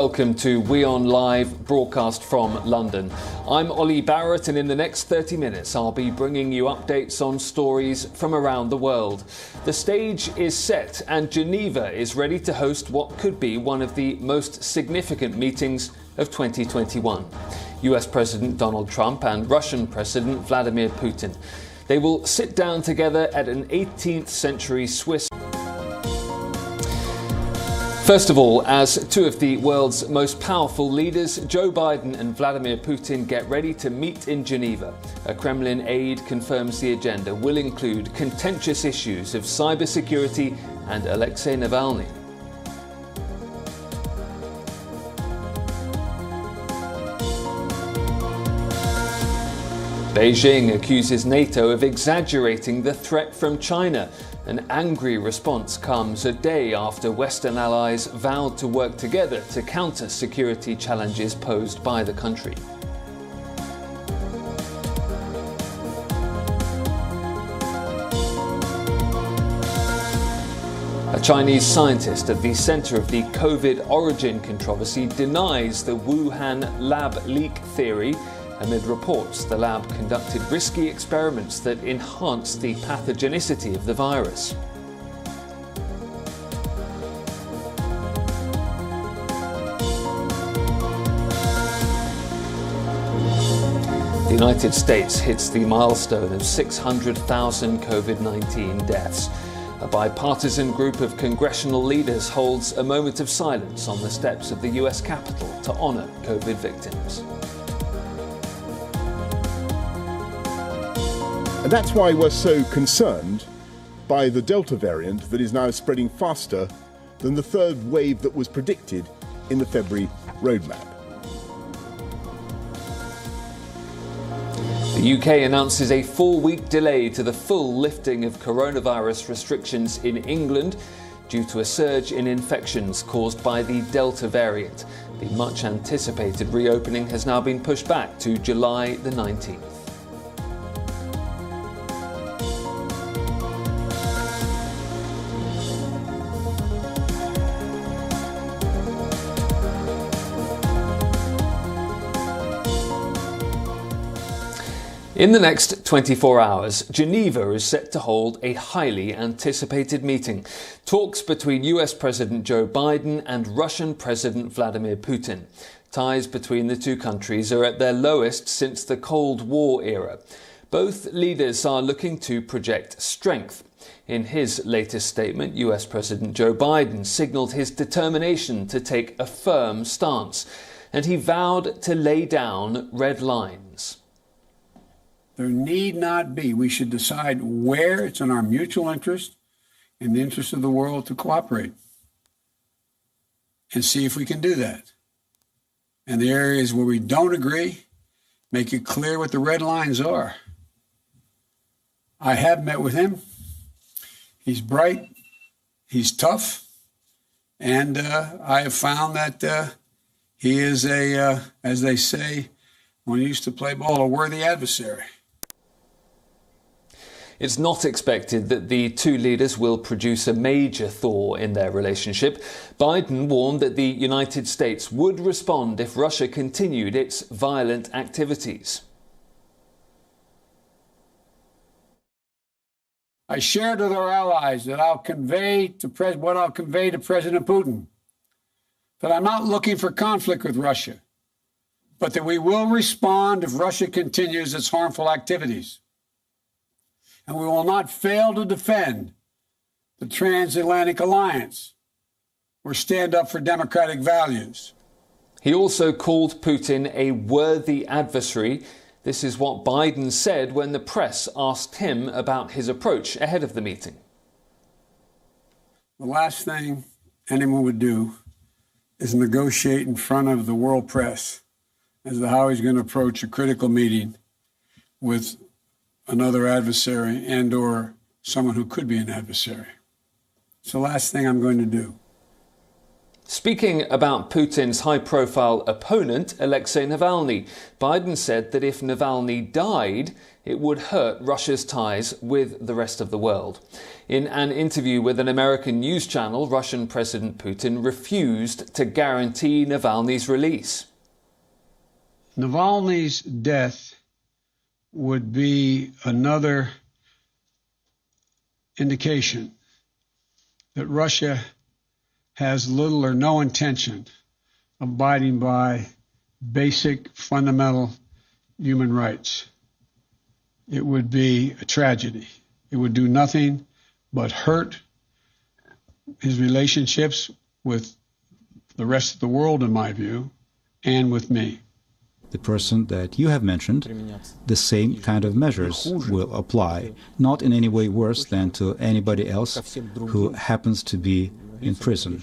Welcome to WION Live, broadcast from London. I'm Olly Barratt, and in the next 30 minutes I'll be bringing you updates on stories from around the world. The stage is set and Geneva is ready to host what could be one of the most significant meetings of 2021. US President Donald Trump and Russian President Vladimir Putin. They will sit down together at an 18th century Swiss. First of all, as two of the world's most powerful leaders, Joe Biden and Vladimir Putin get ready to meet in Geneva. A Kremlin aide confirms the agenda will include contentious issues of cybersecurity and Alexei Navalny. Beijing accuses NATO of exaggerating the threat from China. An angry response comes a day after Western allies vowed to work together to counter security challenges posed by the country. A Chinese scientist at the center of the COVID origin controversy denies the Wuhan lab leak theory. Amid reports, the lab conducted risky experiments that enhanced the pathogenicity of the virus. The United States hits the milestone of 600,000 COVID-19 deaths. A bipartisan group of congressional leaders holds a moment of silence on the steps of the US Capitol to honor COVID victims. And that's why we're so concerned by the Delta variant that is now spreading faster than the third wave that was predicted in the February roadmap. The UK announces a 4-week delay to the full lifting of coronavirus restrictions in England due to a surge in infections caused by the Delta variant. The much anticipated reopening has now been pushed back to July the 19th. In the next 24 hours, Geneva is set to hold a highly anticipated meeting. Talks between US President Joe Biden and Russian President Vladimir Putin. Ties between the two countries are at their lowest since the Cold War era. Both leaders are looking to project strength. In his latest statement, US President Joe Biden signaled his determination to take a firm stance, and he vowed to lay down red lines. There need not be. We should decide where it's in our mutual interest, in the interest of the world, to cooperate and see if we can do that. And the areas where we don't agree, make it clear what the red lines are. I have met with him. He's bright, he's tough, and I have found that he is as they say when he used to play ball, a worthy adversary. It's not expected that the two leaders will produce a major thaw in their relationship. Biden warned that the United States would respond if Russia continued its violent activities. I shared with our allies that I'll convey to President Putin, that I'm not looking for conflict with Russia, but that we will respond if Russia continues its harmful activities. And we will not fail to defend the transatlantic alliance or stand up for democratic values. He also called Putin a worthy adversary. This is what Biden said when the press asked him about his approach ahead of the meeting. The last thing anyone would do is negotiate in front of the world press as to how he's going to approach a critical meeting with another adversary and or someone who could be an adversary. It's the last thing I'm going to do. Speaking about Putin's high-profile opponent, Alexei Navalny, Biden said that if Navalny died, it would hurt Russia's ties with the rest of the world. In an interview with an American news channel, Russian President Putin refused to guarantee Navalny's release. Navalny's death would be another indication that Russia has little or no intention of abiding by basic, fundamental human rights. It would be a tragedy. It would do nothing but hurt his relationships with the rest of the world, in my view, and with me. The person that you have mentioned, the same kind of measures will apply, not in any way worse than to anybody else who happens to be in prison.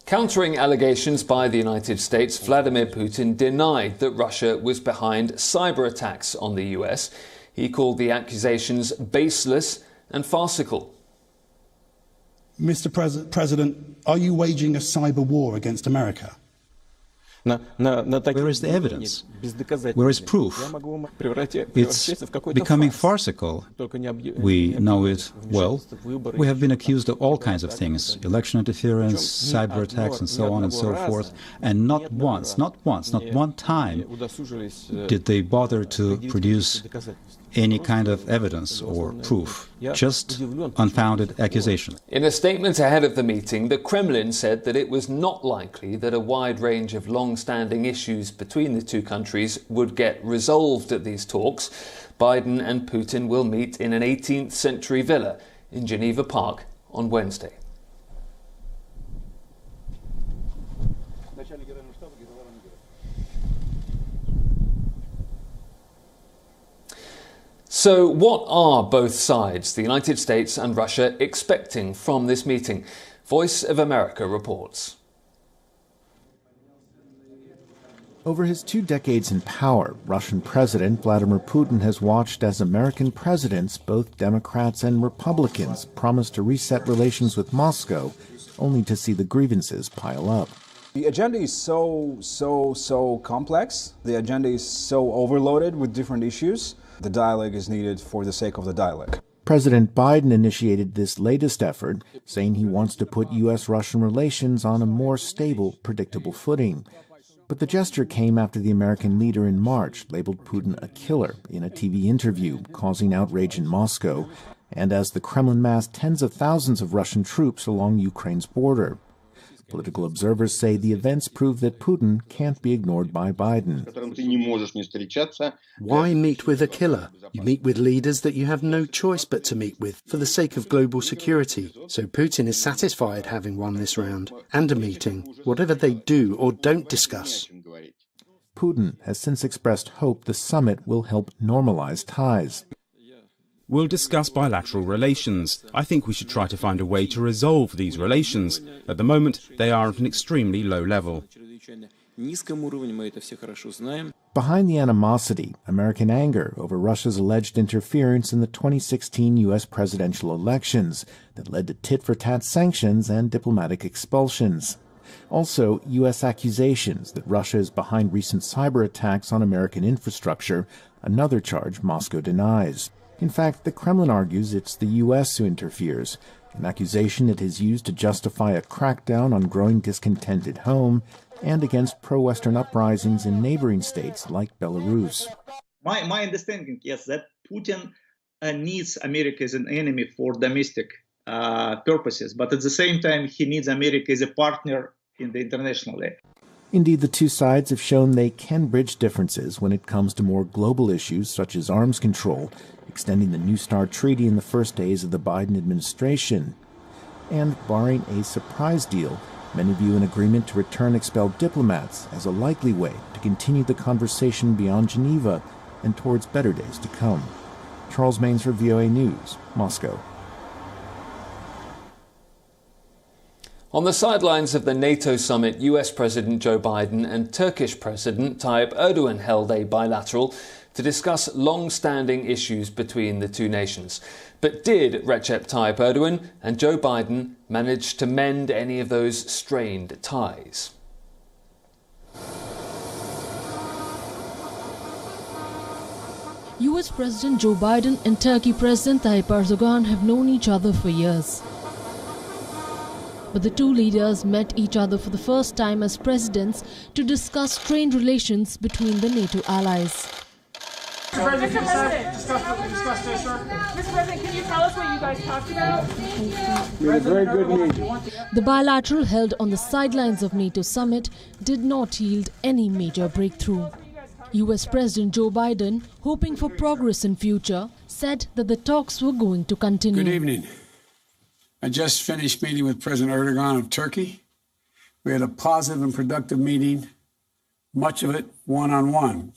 Countering allegations by the United States, Vladimir Putin denied that Russia was behind cyber attacks on the US. He called the accusations baseless and farcical. Mr. President, are you waging a cyber war against America? Where is the evidence? Where is proof? It's becoming farcical. We know it well. We have been accused of all kinds of things, election interference, cyber attacks, and so on and so forth. And not one time did they bother to produce any kind of evidence or proof, just unfounded accusation. In a statement ahead of the meeting, the Kremlin said that it was not likely that a wide range of long-standing issues between the two countries would get resolved at these talks. Biden and Putin will meet in an 18th century villa in Geneva Park on Wednesday. So what are both sides, the United States and Russia, expecting from this meeting? Voice of America reports. Over his 2 decades in power, Russian President Vladimir Putin has watched as American presidents, both Democrats and Republicans, promised to reset relations with Moscow, only to see the grievances pile up. The agenda is so complex. The agenda is so overloaded with different issues. The dialogue is needed for the sake of the dialogue. President Biden initiated this latest effort, saying he wants to put U.S.-Russian relations on a more stable, predictable footing. But the gesture came after the American leader in March labeled Putin a killer in a TV interview, causing outrage in Moscow, and as the Kremlin massed tens of thousands of Russian troops along Ukraine's border. Political observers say the events prove that Putin can't be ignored by Biden. Why meet with a killer? You meet with leaders that you have no choice but to meet with for the sake of global security. So Putin is satisfied having won this round and a meeting, whatever they do or don't discuss. Putin has since expressed hope the summit will help normalize ties. We'll discuss bilateral relations. I think we should try to find a way to resolve these relations. At the moment, they are at an extremely low level. Behind the animosity, American anger over Russia's alleged interference in the 2016 U.S. presidential elections that led to tit-for-tat sanctions and diplomatic expulsions. Also, U.S. accusations that Russia is behind recent cyber attacks on American infrastructure, another charge Moscow denies. In fact, the Kremlin argues it's the U.S. who interferes, an accusation it has used to justify a crackdown on growing discontent at home and against pro-Western uprisings in neighboring states like Belarus. My understanding is that Putin needs America as an enemy for domestic purposes, but at the same time, he needs America as a partner in the international level. Indeed, the two sides have shown they can bridge differences when it comes to more global issues such as arms control, extending the New START treaty in the first days of the Biden administration. And barring a surprise deal, many view an agreement to return expelled diplomats as a likely way to continue the conversation beyond Geneva and towards better days to come. Charles Maines for VOA News, Moscow. On the sidelines of the NATO summit, US President Joe Biden and Turkish President Tayyip Erdogan held a bilateral to discuss long-standing issues between the two nations. But did Recep Tayyip Erdogan and Joe Biden manage to mend any of those strained ties? U.S. President Joe Biden and Turkey President Tayyip Erdogan have known each other for years. But the two leaders met each other for the first time as presidents to discuss strained relations between the NATO allies. Mr. President, can you tell us what you guys talked about? We had a very good meeting. The bilateral held on the sidelines of NATO summit did not yield any major breakthrough. U.S. President Joe Biden, hoping for progress in future, said that the talks were going to continue. Good evening. I just finished meeting with President Erdogan of Turkey. We had a positive and productive meeting, much of it one-on-one.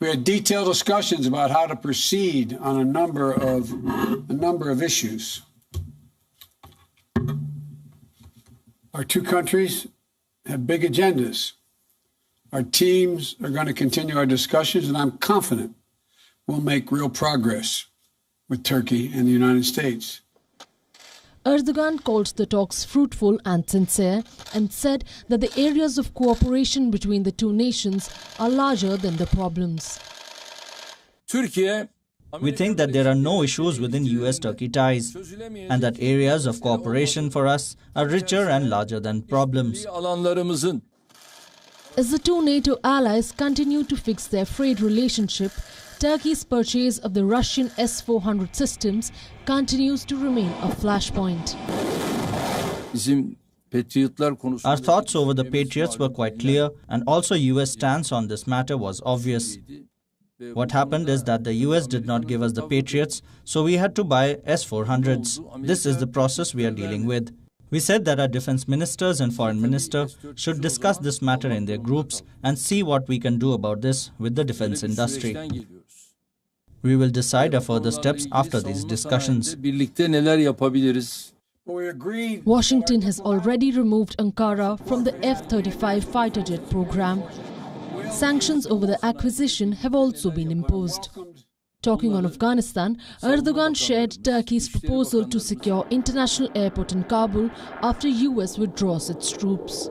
We had detailed discussions about how to proceed on a number of issues. Our two countries have big agendas. Our teams are going to continue our discussions, and I'm confident we'll make real progress with Turkey and the United States. Erdogan called the talks fruitful and sincere and said that the areas of cooperation between the two nations are larger than the problems. We think that there are no issues within U.S.-Turkey ties and that areas of cooperation for us are richer and larger than problems. As the two NATO allies continue to fix their frayed relationship, Turkey's purchase of the Russian S-400 systems continues to remain a flashpoint. Our thoughts over the Patriots were quite clear, and also U.S. stance on this matter was obvious. What happened is that the U.S. did not give us the Patriots, so we had to buy S-400s. This is the process we are dealing with. We said that our defense ministers and foreign minister should discuss this matter in their groups and see what we can do about this with the defense industry. We will decide our further steps after these discussions. Washington has already removed Ankara from the F-35 fighter jet program. Sanctions over the acquisition have also been imposed. Talking on Afghanistan, Erdogan shared Turkey's proposal to secure international airport in Kabul after US withdraws its troops.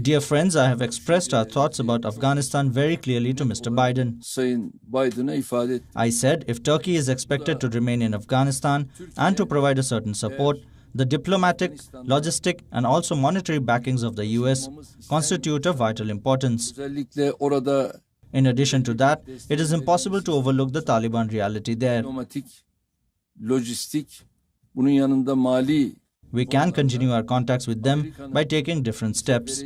Dear friends, I have expressed our thoughts about Afghanistan very clearly to Mr. Biden. I said if Turkey is expected to remain in Afghanistan and to provide a certain support, the diplomatic, logistic and also monetary backings of the US constitute of vital importance. In addition to that, it is impossible to overlook the Taliban reality there. We can continue our contacts with them by taking different steps.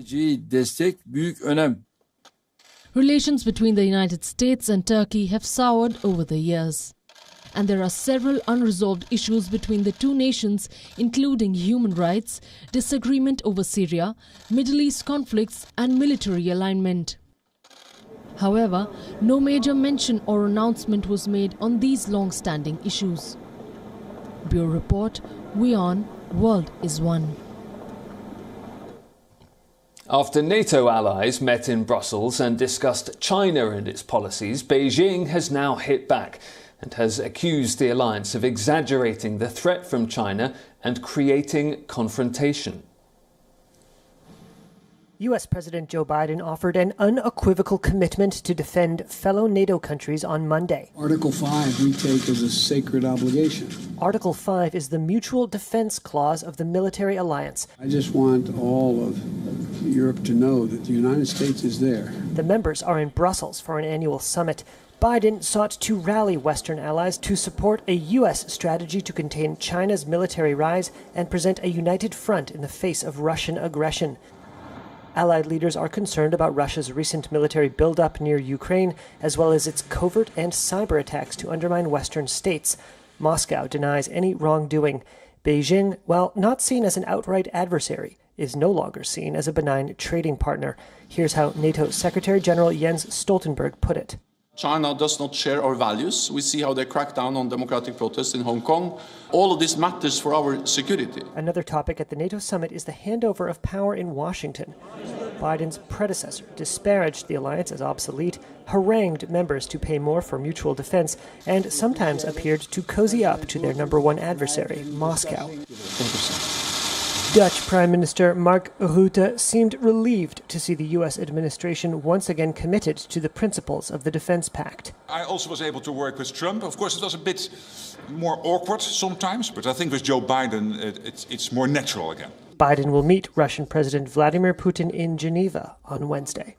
Relations between the United States and Turkey have soured over the years. And there are several unresolved issues between the two nations, including human rights, disagreement over Syria, Middle East conflicts and military alignment. However, no major mention or announcement was made on these long-standing issues. Bureau Report, WION World is One. After NATO allies met in Brussels and discussed China and its policies, Beijing has now hit back and has accused the alliance of exaggerating the threat from China and creating confrontation. U.S. President Joe Biden offered an unequivocal commitment to defend fellow NATO countries on Monday. Article 5 we take as a sacred obligation. Article 5 is the mutual defense clause of the military alliance. I just want all of Europe to know that the United States is there. The members are in Brussels for an annual summit. Biden sought to rally Western allies to support a U.S. strategy to contain China's military rise and present a united front in the face of Russian aggression. Allied leaders are concerned about Russia's recent military buildup near Ukraine, as well as its covert and cyber attacks to undermine Western states. Moscow denies any wrongdoing. Beijing, while not seen as an outright adversary, is no longer seen as a benign trading partner. Here's how NATO Secretary General Jens Stoltenberg put it. China does not share our values. We see how they crack down on democratic protests in Hong Kong. All of this matters for our security. Another topic at the NATO summit is the handover of power in Washington. Biden's predecessor disparaged the alliance as obsolete, harangued members to pay more for mutual defense, and sometimes appeared to cozy up to their number one adversary, Moscow. Dutch Prime Minister Mark Rutte seemed relieved to see the U.S. administration once again committed to the principles of the Defense Pact. I also was able to work with Trump. Of course, it was a bit more awkward sometimes, but I think with Joe Biden, it's more natural again. Biden will meet Russian President Vladimir Putin in Geneva on Wednesday.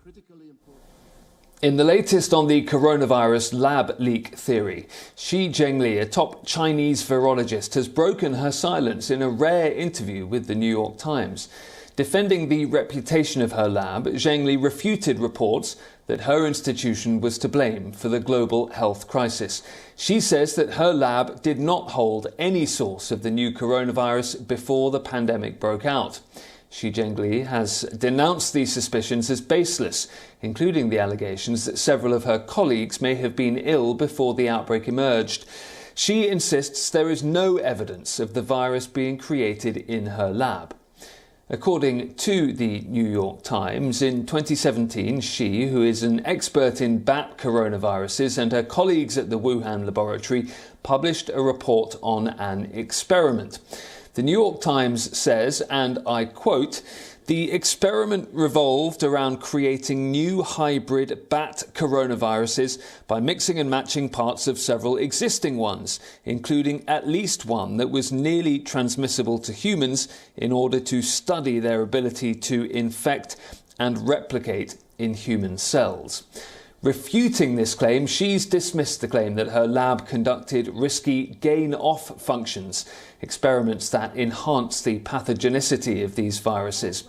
In the latest on the coronavirus lab leak theory, Xi Zhengli, a top Chinese virologist, has broken her silence in a rare interview with the New York Times. Defending the reputation of her lab, Zhengli refuted reports that her institution was to blame for the global health crisis. She says that her lab did not hold any source of the new coronavirus before the pandemic broke out. Xi Zhengli has denounced these suspicions as baseless, including the allegations that several of her colleagues may have been ill before the outbreak emerged. She insists there is no evidence of the virus being created in her lab. According to the New York Times, in 2017, Xi, who is an expert in bat coronaviruses, and her colleagues at the Wuhan laboratory published a report on an experiment. The New York Times says, and I quote, "The experiment revolved around creating new hybrid bat coronaviruses by mixing and matching parts of several existing ones, including at least one that was nearly transmissible to humans, in order to study their ability to infect and replicate in human cells." Refuting this claim, she's dismissed the claim that her lab conducted risky gain-off functions, experiments that enhance the pathogenicity of these viruses.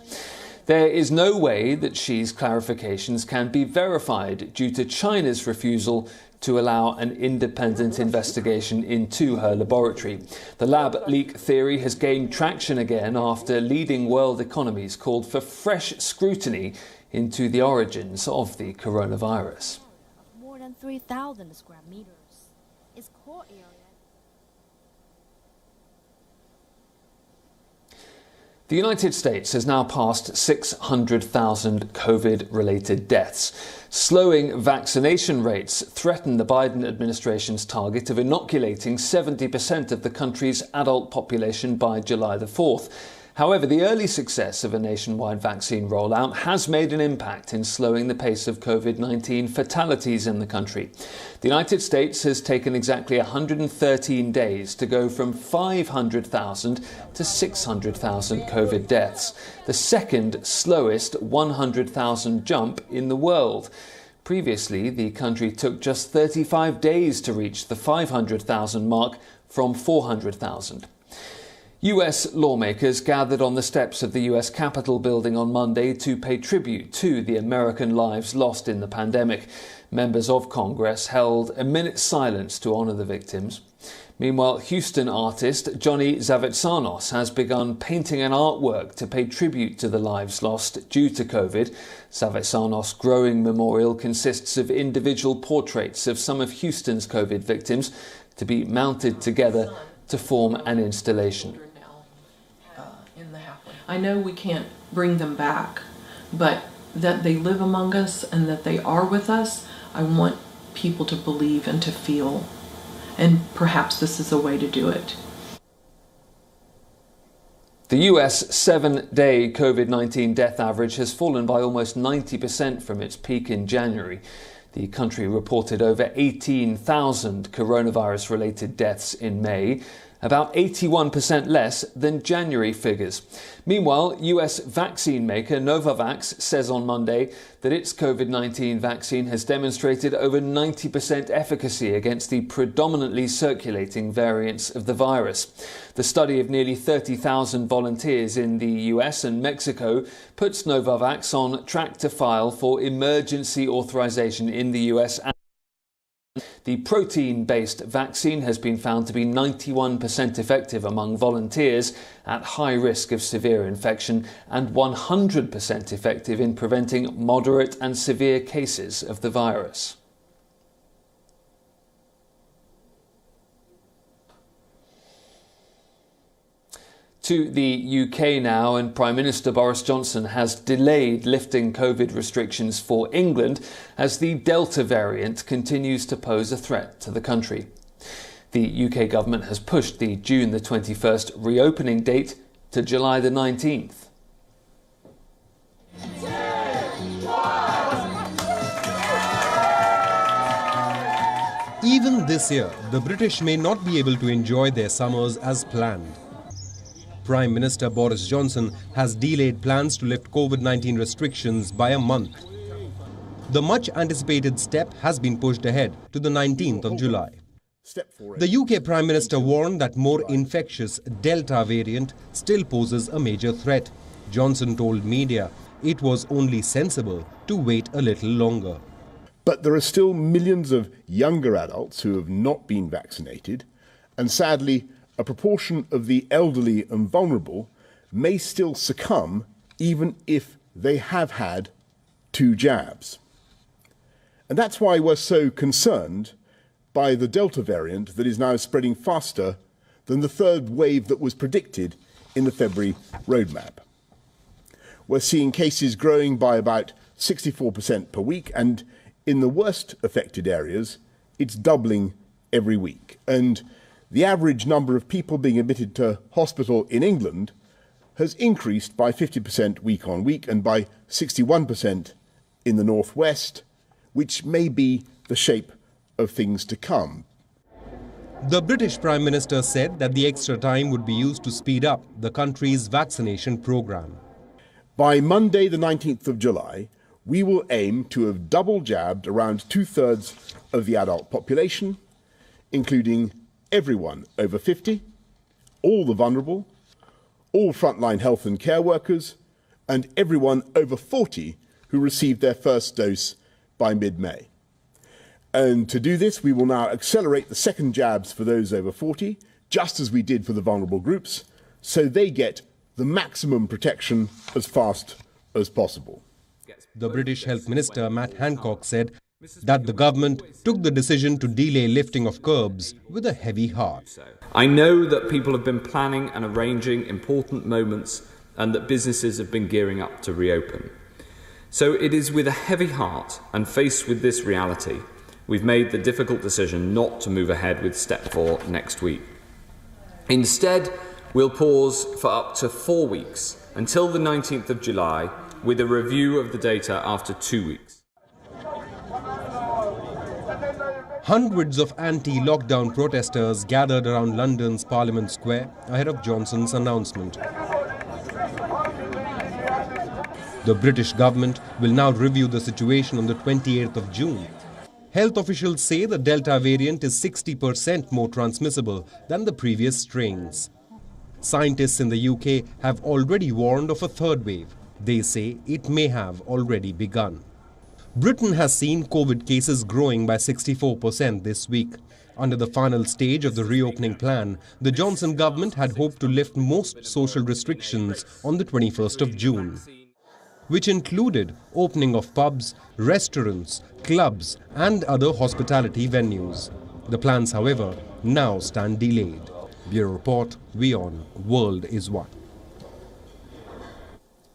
There is no way that Xi's clarifications can be verified due to China's refusal to allow an independent investigation into her laboratory. The lab leak theory has gained traction again after leading world economies called for fresh scrutiny into the origins of the coronavirus. More than 3,000 square meters. Its core area. The United States has now passed 600,000 COVID-related deaths. Slowing vaccination rates threaten the Biden administration's target of inoculating 70% of the country's adult population by July the 4th. However, the early success of a nationwide vaccine rollout has made an impact in slowing the pace of COVID-19 fatalities in the country. The United States has taken exactly 113 days to go from 500,000 to 600,000 COVID deaths, the second slowest 100,000 jump in the world. Previously, the country took just 35 days to reach the 500,000 mark from 400,000. U.S. lawmakers gathered on the steps of the U.S. Capitol building on Monday to pay tribute to the American lives lost in the pandemic. Members of Congress held a minute's silence to honour the victims. Meanwhile, Houston artist Johnny Zavitsanos has begun painting an artwork to pay tribute to the lives lost due to COVID. Zavitsanos' growing memorial consists of individual portraits of some of Houston's COVID victims to be mounted together to form an installation. I know we can't bring them back, but that they live among us and that they are with us, I want people to believe and to feel. And perhaps this is a way to do it. The US 7-day COVID-19 death average has fallen by almost 90% from its peak in January. The country reported over 18,000 coronavirus-related deaths in May, about 81% less than January figures. Meanwhile, US vaccine maker Novavax says on Monday that its COVID-19 vaccine has demonstrated over 90% efficacy against the predominantly circulating variants of the virus. The study of nearly 30,000 volunteers in the US and Mexico puts Novavax on track to file for emergency authorization in the US. The protein-based vaccine has been found to be 91% effective among volunteers at high risk of severe infection and 100% effective in preventing moderate and severe cases of the virus. To the UK now, and Prime Minister Boris Johnson has delayed lifting COVID restrictions for England as the Delta variant continues to pose a threat to the country. The UK government has pushed the June the 21st reopening date to July the 19th. Even this year, the British may not be able to enjoy their summers as planned. Prime Minister Boris Johnson has delayed plans to lift COVID-19 restrictions by a month. The much-anticipated step has been pushed ahead to the 19th of July. The UK Prime Minister warned that more infectious Delta variant still poses a major threat. Johnson told media it was only sensible to wait a little longer. But there are still millions of younger adults who have not been vaccinated, and sadly, a proportion of the elderly and vulnerable may still succumb even if they have had 2 jabs. And that's why we're so concerned by the Delta variant that is now spreading faster than the 3rd wave that was predicted in the February roadmap. We're seeing cases growing by about 64% per week, and in the worst affected areas, it's doubling every week. And the average number of people being admitted to hospital in England has increased by 50% week on week and by 61% in the northwest, which may be the shape of things to come. The British Prime Minister said that the extra time would be used to speed up the country's vaccination programme. By Monday, the 19th of July, we will aim to have double jabbed around 2/3 of the adult population, including everyone over 50, all the vulnerable, all frontline health and care workers, and everyone over 40 who received their first dose by mid-May. And to do this, we will now accelerate the second jabs for those over 40, just as we did for the vulnerable groups, so they get the maximum protection as fast as possible. The British Health Minister, Matt Hancock, said that the government took the decision to delay lifting of curbs with a heavy heart. I know that people have been planning and arranging important moments and that businesses have been gearing up to reopen. So it is with a heavy heart and faced with this reality, we've made the difficult decision not to move ahead with Step 4 next week. Instead, we'll pause for up to 4 weeks until the 19th of July with a review of the data after 2 weeks. Hundreds of anti-lockdown protesters gathered around London's Parliament Square ahead of Johnson's announcement. The British government will now review the situation on the 28th of June. Health officials say the Delta variant is 60% more transmissible than the previous strains. Scientists in the UK have already warned of a 3rd wave. They say it may have already begun. Britain has seen COVID cases growing by 64% this week. Under the final stage of the reopening plan, the Johnson government had hoped to lift most social restrictions on the 21st of June, which included opening of pubs, restaurants, clubs and other hospitality venues. The plans, however, now stand delayed. Bureau Report, WION World is One.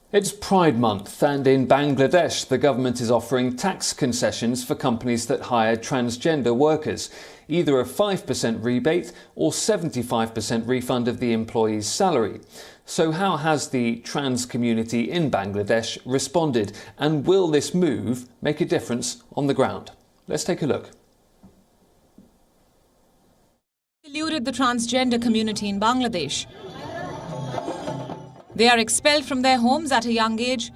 It's Pride Month, and in Bangladesh the government is offering tax concessions for companies that hire transgender workers, either a 5% rebate or 75% refund of the employee's salary. So how has the trans community in Bangladesh responded, and will this move make a difference on the ground? Let's take a look. Eluded the transgender community in Bangladesh. They are expelled from their homes at a young age,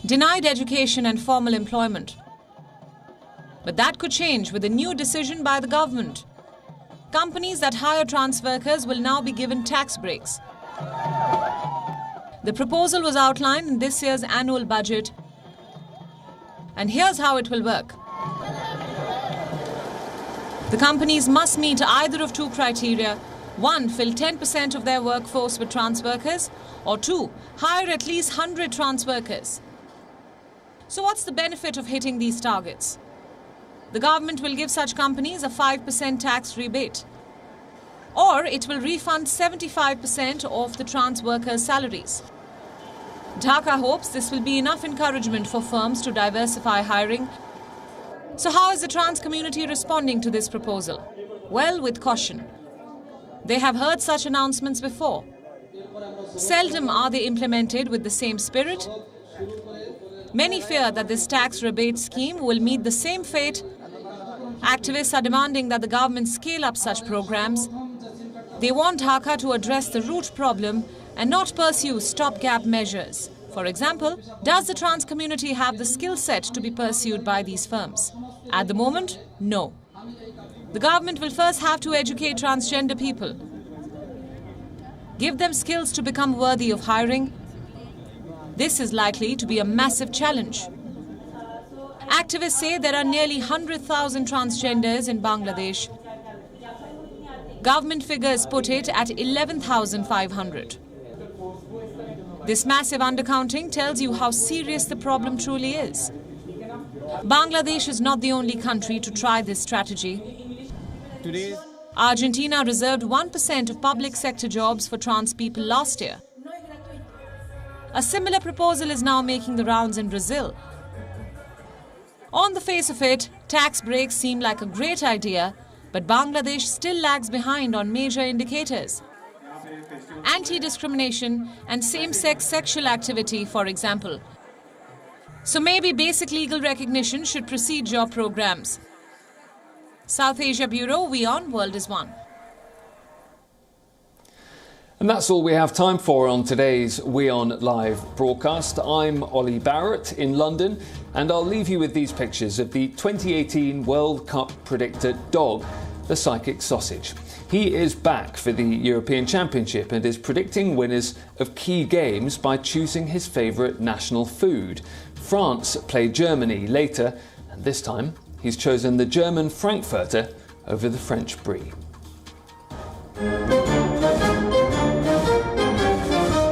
denied education and formal employment. But that could change with a new decision by the government. Companies that hire trans workers will now be given tax breaks. The proposal was outlined in this year's annual budget, and here's how it will work. The companies must meet either of 2 criteria. 1, fill 10% of their workforce with trans workers, or 2, hire at least 100 trans workers. So what's the benefit of hitting these targets? The government will give such companies a 5% tax rebate. or it will refund 75% of the trans workers' salaries. Dhaka hopes this will be enough encouragement for firms to diversify hiring. So how is the trans community responding to this proposal? Well, with caution. They have heard such announcements before. Seldom are they implemented with the same spirit. Many fear that this tax rebate scheme will meet the same fate. Activists are demanding that the government scale up such programs. They want Dhaka to address the root problem and not pursue stopgap measures. For example, does the trans community have the skill set to be pursued by these firms? At the moment, no. The government will first have to educate transgender people, give them skills to become worthy of hiring. This is likely to be a massive challenge. Activists say there are nearly 100,000 transgenders in Bangladesh. Government figures put it at 11,500. This massive undercounting tells you how serious the problem truly is. Bangladesh is not the only country to try this strategy. Argentina reserved 1% of public sector jobs for trans people last year. A similar proposal is now making the rounds in Brazil. On the face of it, tax breaks seem like a great idea, but Bangladesh still lags behind on major indicators. Anti-discrimination and same-sex sexual activity, for example. So maybe basic legal recognition should precede job programs. South Asia Bureau, WION World is One. And that's all we have time for on today's WION Live broadcast. I'm Olly Barratt in London, and I'll leave you with these pictures of the 2018 World Cup predictor dog, the psychic sausage. He is back for the European Championship and is predicting winners of key games by choosing his favourite national food. France play Germany later, and this time he's chosen the German Frankfurter over the French Brie.